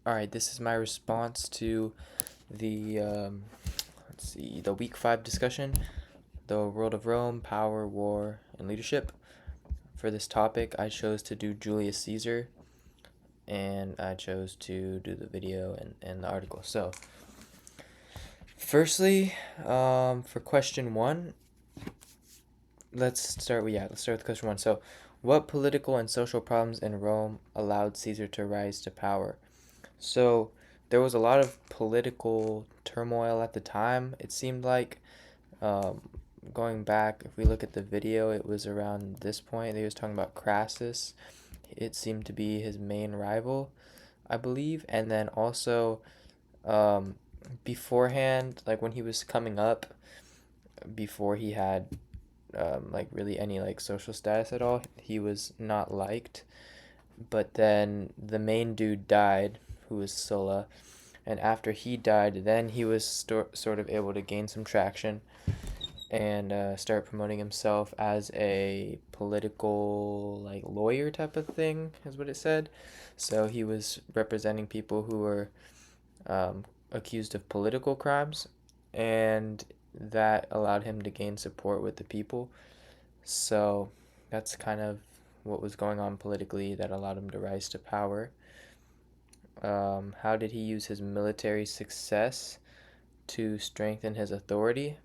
All right, this is my response to the the week 5 discussion, the world of Rome, power, war, and leadership. For this topic, I chose to do Julius Caesar, and I chose to do the video and the article. So, firstly, for question 1, let's start with question 1. So, what political and social problems in Rome allowed Caesar to rise to power? So there was a lot of political turmoil at the time. It seemed like, um, going back, if we look at the video, it was around this point. He was talking about Crassus. It seemed to be his main rival, I believe. And then also, um, beforehand, like when he was coming up, before he had like really any like social status at all, he was not liked. But then the main dude died, who was Sulla, and after he died, then he was sort of able to gain some traction and start promoting himself as a political like lawyer type of thing, is what it said. So he was representing people who were accused of political crimes, and that allowed him to gain support with the people. So that's kind of what was going on politically that allowed him to rise to power. How did he use his military success to strengthen his authority?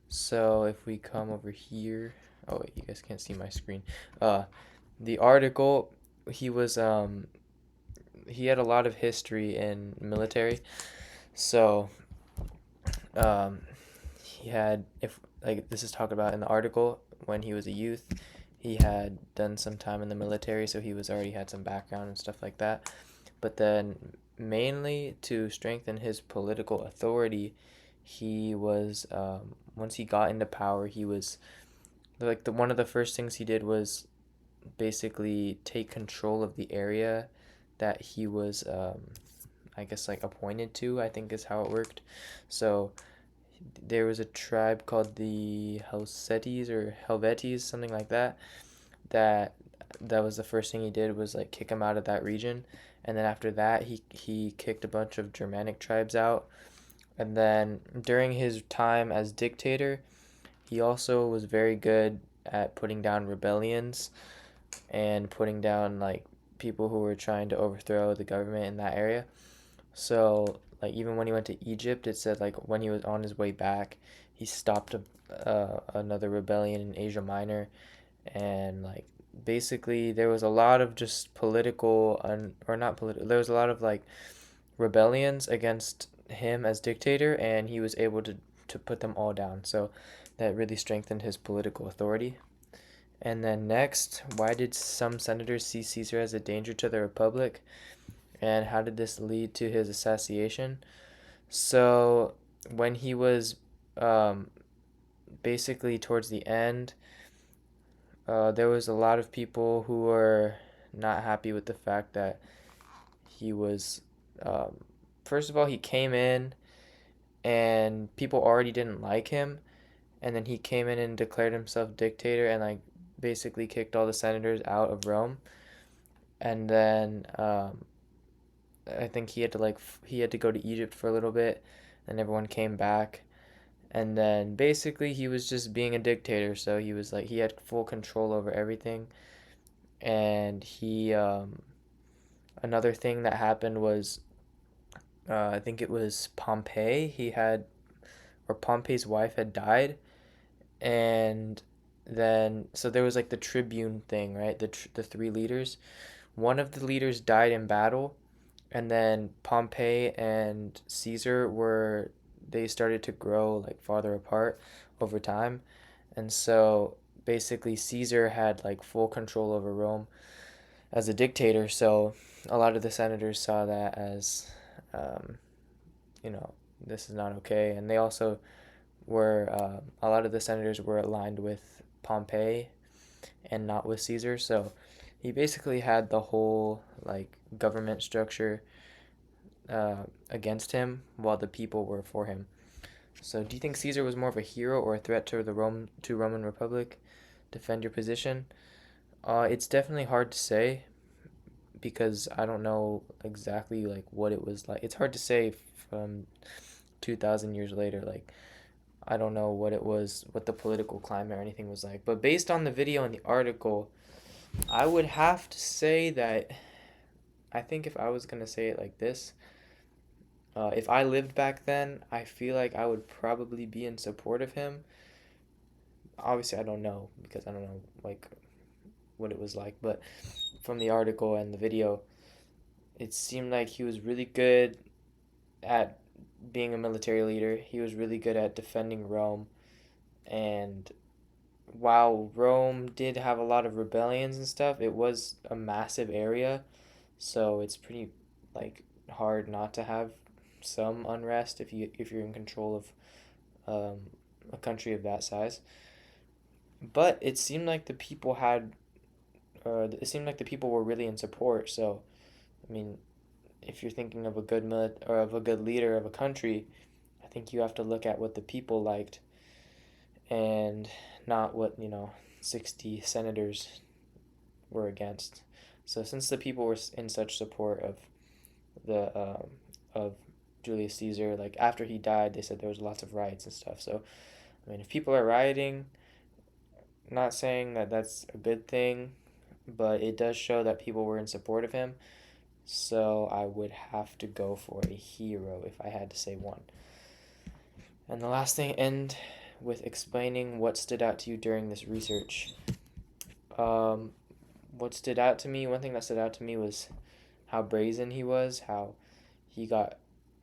So if we come over here, oh wait, you guys can't see my screen. Uh, the article, he was he had a lot of history in military. So um, he had, if like this is talked about in the article, when he was a youth, he had done some time in the military, so he was already had some background and stuff like that. But then mainly to strengthen his political authority, he was once he got into power, he was like the one of the first things he did was basically take control of the area that he was I guess like appointed to, I think is how it worked. So there was a tribe called the Helvetes or Helvetes, something like that. That that was the first thing he did was like kick him out of that region, and then after that he kicked a bunch of Germanic tribes out. And then during his time as dictator, he also was very good at putting down rebellions and putting down like people who were trying to overthrow the government in that area. So like even when he went to Egypt, it said like when he was on his way back, he stopped another rebellion in Asia Minor, and like basically there was a lot of just political or not political. There was a lot of like rebellions against him as dictator, and he was able to put them all down. So that really strengthened his political authority. And then next, why did some senators see Caesar as a danger to the republic? And how did this lead to his assassination? So when he was um, basically towards the end, there was a lot of people who were not happy with the fact that he was, um, first of all, he came in and people already didn't like him, and then he came in and declared himself dictator and like basically kicked all the senators out of Rome. And then I think he had to go to Egypt for a little bit, and everyone came back. And then basically he was just being a dictator, so he was like he had full control over everything. And he another thing that happened was I think it was Pompey. He had or Pompey's wife had died, and then so there was like the tribune thing, right? The three leaders. One of the leaders died in battle, and then Pompey and Caesar were they started to grow like farther apart over time. And so basically Caesar had like full control over Rome as a dictator, so a lot of the senators saw that as um, you know, this is not okay. And they also were a lot of the senators were aligned with Pompey and not with Caesar, so he basically had the whole like government structure against him while the people were for him. So, do you think Caesar was more of a hero or a threat to the Roman Republic? Defend your position. It's definitely hard to say because I don't know exactly like what it was like. It's hard to say from 2000 years later. Like I don't know what it was, what the political climate or anything was like. But based on the video and the article, I would have to say that I think if I was gonna say it like this, if I lived back then, I feel like I would probably be in support of him. Obviously, I don't know because I don't know like what it was like, but from the article and the video, it seemed like he was really good at being a military leader. He was really good at defending Rome, and while Rome did have a lot of rebellions and stuff, it was a massive area, so it's pretty like hard not to have some unrest if you're in control of a country of that size. But it seemed like the people had, it seemed like the people were really in support. So, I mean, if you're thinking of a or of a good leader of a country, I think you have to look at what the people liked and not what 60 senators were against. So since the people were in such support the of Julius Caesar, like after he died, they said there was lots of riots and stuff. So I mean, if people are rioting, not saying that that's a good thing, but it does show that people were in support of him. So I would have to go for a hero if I had to say one. And the last thing, end with explaining what stood out to you during this research. Um, what stood out to me, one thing that stood out to me was how brazen he was, how he got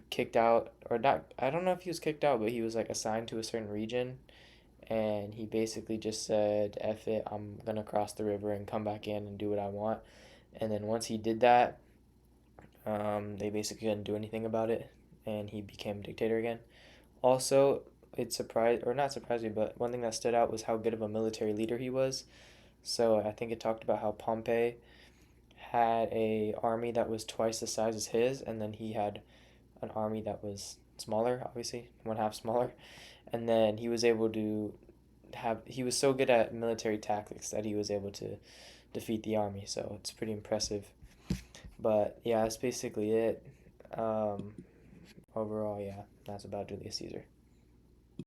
kicked out, or not, I don't know if he was kicked out, but he was like assigned to a certain region, and he basically just said, F it, I'm gonna cross the river and come back in and do what I want. And then once he did that, they basically couldn't do anything about it, and he became dictator again. Also, it surprised, or not surprised me, but one thing that stood out was how good of a military leader he was. So I think it talked about how Pompey had a army that was twice the size as his, and then he had an army that was smaller, obviously, one half smaller. And then he was able to he was so good at military tactics that he was able to defeat the army. So it's pretty impressive. But yeah, that's basically it. Um, Overall, yeah, that's about Julius Caesar.